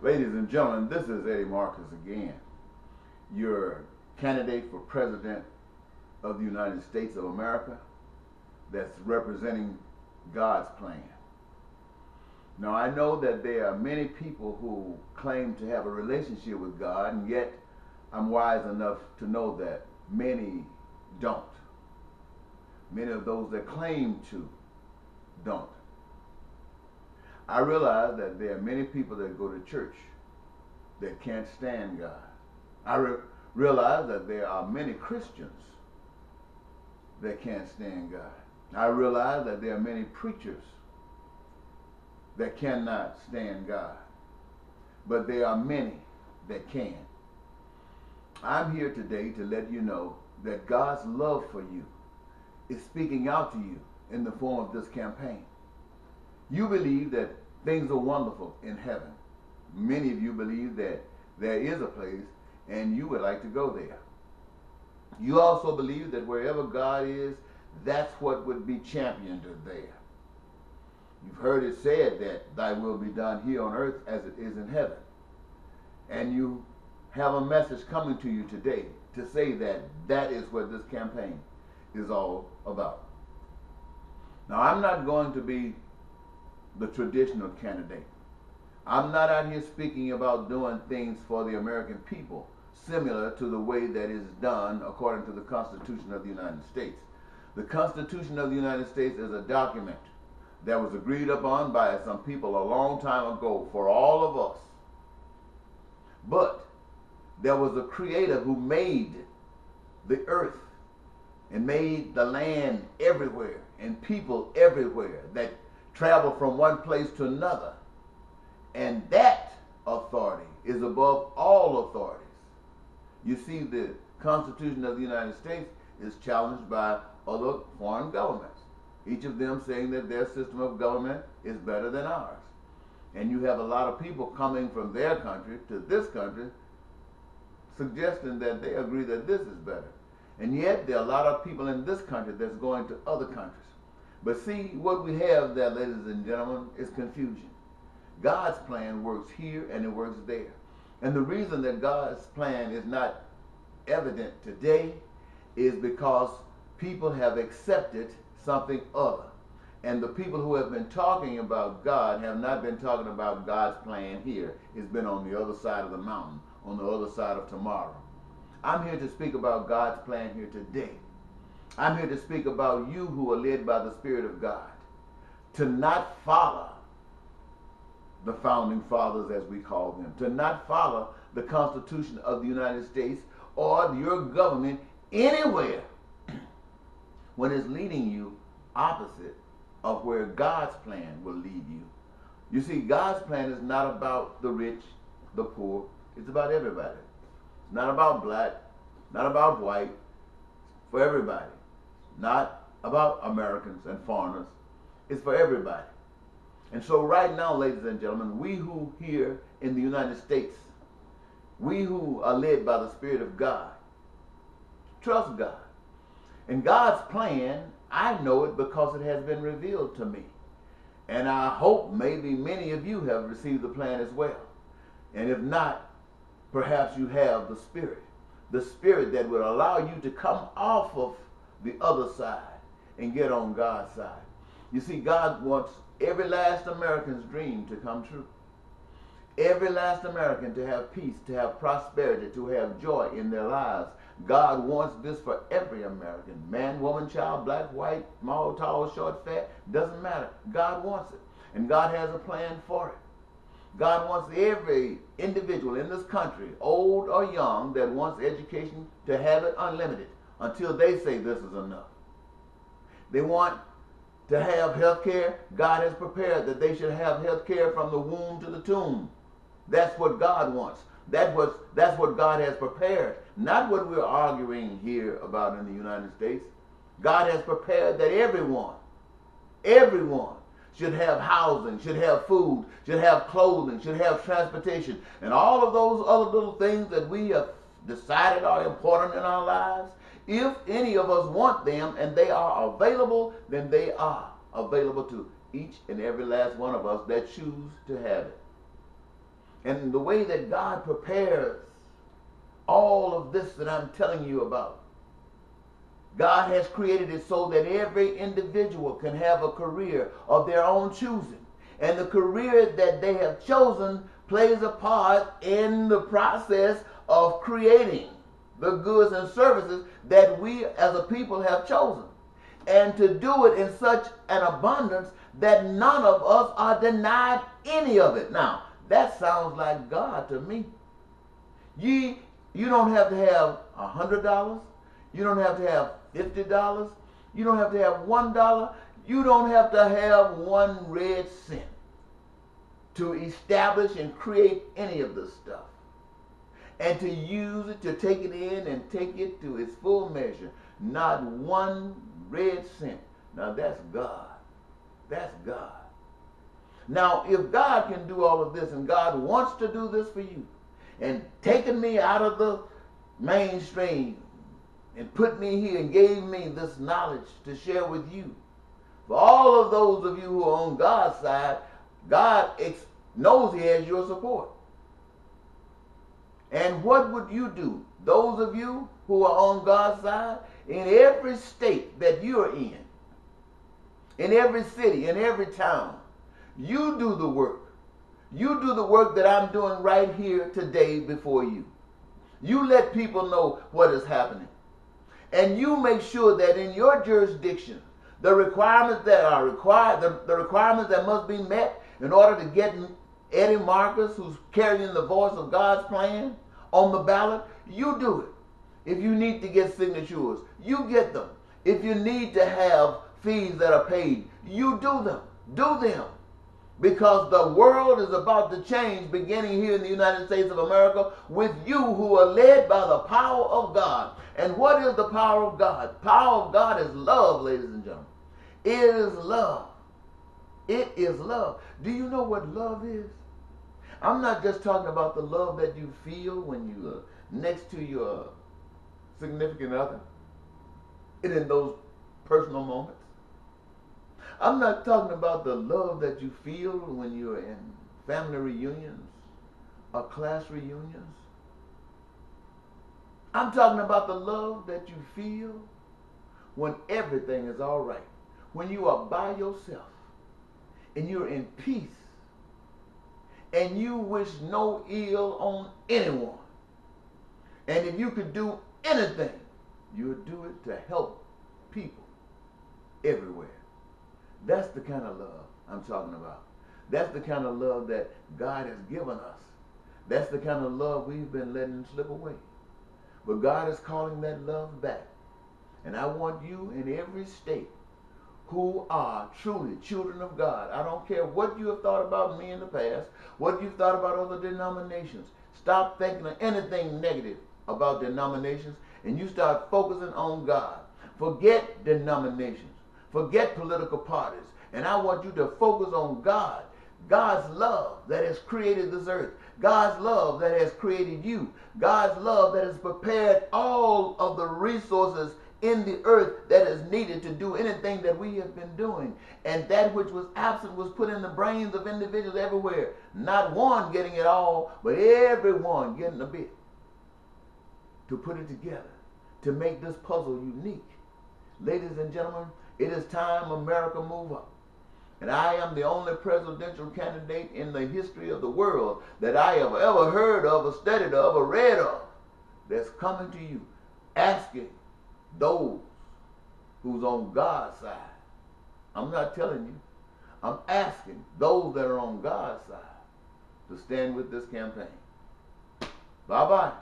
Ladies and gentlemen, this is Eddie Marcus again, your candidate for President of the United States of America that's representing God's plan. Now, I know that there are many people who claim to have a relationship with God, and yet I'm wise enough to know that many don't. Many of those that claim to don't. I realize that there are many people that go to church that can't stand God. I realize that there are many Christians that can't stand God. I realize that there are many preachers that cannot stand God. But there are many that can. I'm here today to let you know that God's love for you is speaking out to you in the form of this campaign. You believe that things are wonderful in heaven. Many of you believe that there is a place and you would like to go there. You also believe that wherever God is, that's what would be championed there. You've heard it said that thy will be done here on earth as it is in heaven. And you have a message coming to you today to say that that is what this campaign is all about. Now, I'm not going to be the traditional candidate. I'm not out here speaking about doing things for the American people similar to the way that is done according to the Constitution of the United States. The Constitution of the United States is a document that was agreed upon by some people a long time ago for all of us. But there was a creator who made the earth and made the land everywhere and people everywhere that travel from one place to another. And that authority is above all authorities. You see, the Constitution of the United States is challenged by other foreign governments, each of them saying that their system of government is better than ours. And you have a lot of people coming from their country to this country suggesting that they agree that this is better. And yet there are a lot of people in this country that's going to other countries. But see, what we have there, ladies and gentlemen, is confusion. God's plan works here and it works there. And the reason that God's plan is not evident today is because people have accepted something other. And the people who have been talking about God have not been talking about God's plan here. It's been on the other side of the mountain, on the other side of tomorrow. I'm here to speak about God's plan here today. I'm here to speak about you who are led by the Spirit of God, to not follow the founding fathers, as we call them, to not follow the Constitution of the United States or your government anywhere when it's leading you opposite of where God's plan will lead you. You see, God's plan is not about the rich, the poor. It's about everybody. It's not about black, not about white, for everybody. Not about Americans and foreigners. It's for everybody. And so right now, ladies and gentlemen, we who here in the United States, we who are led by the Spirit of God, trust God. And God's plan, I know it because it has been revealed to me. And I hope maybe many of you have received the plan as well. And if not, perhaps you have the Spirit that will allow you to come off of the other side and get on God's side. You see, God wants every last American's dream to come true. Every last American to have peace, to have prosperity, to have joy in their lives. God wants this for every American. Man, woman, child, black, white, small, tall, short, fat, doesn't matter. God wants it. And God has a plan for it. God wants every individual in this country, old or young, that wants education to have it unlimited until they say this is enough. They want to have health care. God has prepared that they should have health care from the womb to the tomb. That's what God wants. That's what God has prepared. Not what we're arguing here about in the United States. God has prepared that everyone should have housing, should have food, should have clothing, should have transportation, and all of those other little things that we have decided are important in our lives. If any of us want them and they are available, then they are available to each and every last one of us that choose to have it. And the way that God prepares all of this that I'm telling you about, God has created it so that every individual can have a career of their own choosing. And the career that they have chosen plays a part in the process of creating the goods and services that we as a people have chosen. And to do it in such an abundance that none of us are denied any of it. Now, that sounds like God to me. You don't have to have $100. You don't have to have $50. You don't have to have $1. You don't have to have 1 red cent to establish and create any of this stuff. And to use it, to take it in and take it to its full measure. Not 1 red cent. Now that's God. That's God. Now, if God can do all of this, and God wants to do this for you, and taking me out of the mainstream and put me here and gave me this knowledge to share with you, for all of those of you who are on God's side, God knows He has your support. And what would you do? Those of you who are on God's side, in every state that you're in every city, in every town, you do the work. You do the work that I'm doing right here today before you. You let people know what is happening. And you make sure that in your jurisdiction, the requirements that are required, the requirements that must be met in order to get Eddie Marcus, who's carrying the voice of God's plan, on the ballot, you do it. If you need to get signatures, you get them. If you need to have fees that are paid, you do them. Do them. Because the world is about to change, beginning here in the United States of America, with you who are led by the power of God. And what is the power of God? Power of God is love, ladies and gentlemen. It is love. It is love. Do you know what love is? I'm not just talking about the love that you feel when you are next to your significant other and in those personal moments. I'm not talking about the love that you feel when you're in family reunions or class reunions. I'm talking about the love that you feel when everything is all right, when you are by yourself and you're in peace and you wish no ill on anyone. And if you could do anything, you would do it to help people everywhere. That's the kind of love I'm talking about. That's the kind of love that God has given us. That's the kind of love we've been letting slip away. But God is calling that love back. And I want you in every state who are truly children of God. I don't care what you have thought about me in the past, what you've thought about other denominations. Stop thinking of anything negative about denominations and you start focusing on God. Forget denominations. Forget political parties. And I want you to focus on God. God's love that has created this earth. God's love that has created you. God's love that has prepared all of the resources in the earth that is needed to do anything that we have been doing. And that which was absent was put in the brains of individuals everywhere. Not one getting it all, but everyone getting a bit. To put it together. To make this puzzle unique. Ladies and gentlemen, it is time America move up. And I am the only presidential candidate in the history of the world that I have ever heard of, or studied of, or read of, that's coming to you, asking those who's on God's side. I'm not telling you. I'm asking those that are on God's side to stand with this campaign. Bye-bye.